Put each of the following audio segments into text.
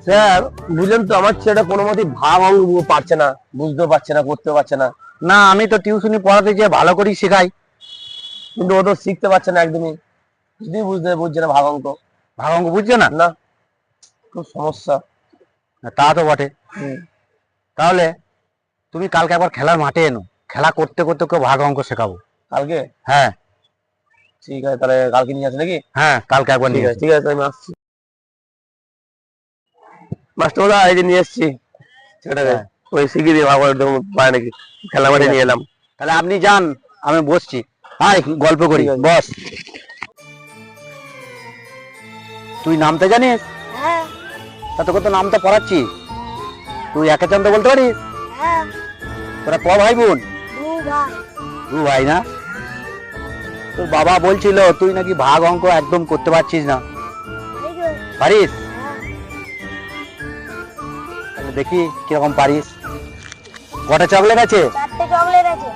Sir বুঝলেন তো, আমার ছেলেটা কোনো মতেই ভাগ অঙ্ক পারছে না, বুঝতেও পারছে না, করতে পারছে না। না, আমি তো টিউশনি পড়াতে যে ভালো করেই শেখাই, কিন্তু ও তো শিখতে পারছে না একদমই, কিছুই বুঝছে না ভাগ অঙ্ক। ভাগ অঙ্ক বুঝছে না। না, খুব সমস্যা। তা তো বটে। হুম। তাহলে তুমি কালকে একবার খেলার মাঠে এনো, খেলা করতে করতে ওকে ভাগ অঙ্ক শেখাবো। কালকে? হ্যাঁ ঠিক আছে, তাহলে কালকে নিয়ে আসে নাকি? হ্যাঁ, কালকে একবার ঠিক নিয়ে আছে, ঠিক আছে, আমি আসছি। মাস্টারদা, এই যে নিয়ে এসছি ছেলেটাকে। হ্যাঁ। ওই শিখিয়ে দিয়ে ভাগ পায় নাকি, খেলা মাঠে নিয়ে এলাম। তাহলে আপনি যান, আমি বসছি। হাই, গল্প করি, ঠিক আছে। বস। তুই নামতে জানিস? হ্যাঁ তা তোকে তো নামটা পড়াচ্ছি। তুই একে চান্দ বলতে পারিস? হ্যাঁ তোরা ক ভাই বোন? দু ভাই। দু ভাই না? তোর বাবা বলছিল তুই নাকি ভাগ অঙ্ক একদম করতে পারছিস না। এই যে, পারিস? হ্যাঁ, তাহলে দেখি কিরকম পারিস। কটা চকলেট আছে? 4টে চকলেট আছে।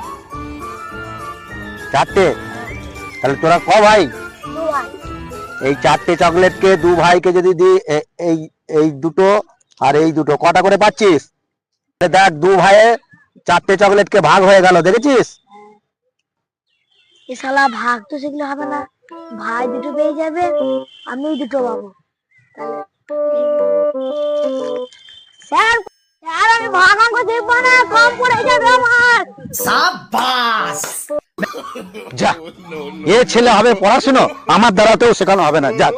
4টে? তাহলে তোরা ক ভাই? দু ভাই। এই 4টে চকলেটকে দু ভাইকে যদি দিই, এই এই দুটো আর এই দুটো, কটা করে পাচ্ছিস? দেখ, দু ভাইয়ে 4টে চকলেটকে ভাগ হয়ে গেল, দেখেছিস? এ শালা ভাগ তো শিখলে হবে না, ভাই দুটো পেয়ে যাবে, আমি দুটো পাবো। স্যার, স্যার আমি ভাগ অঙ্ক শিখবো না, কম পড়ে যাবে আমার। যা, এ ছেলে হবে পড়াশুনো, আমার দ্বারাতেও শেখানো হবে না। যাক,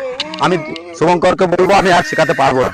আমি শুভঙ্করকে বলবো আমি আর শেখাতে পারবো না।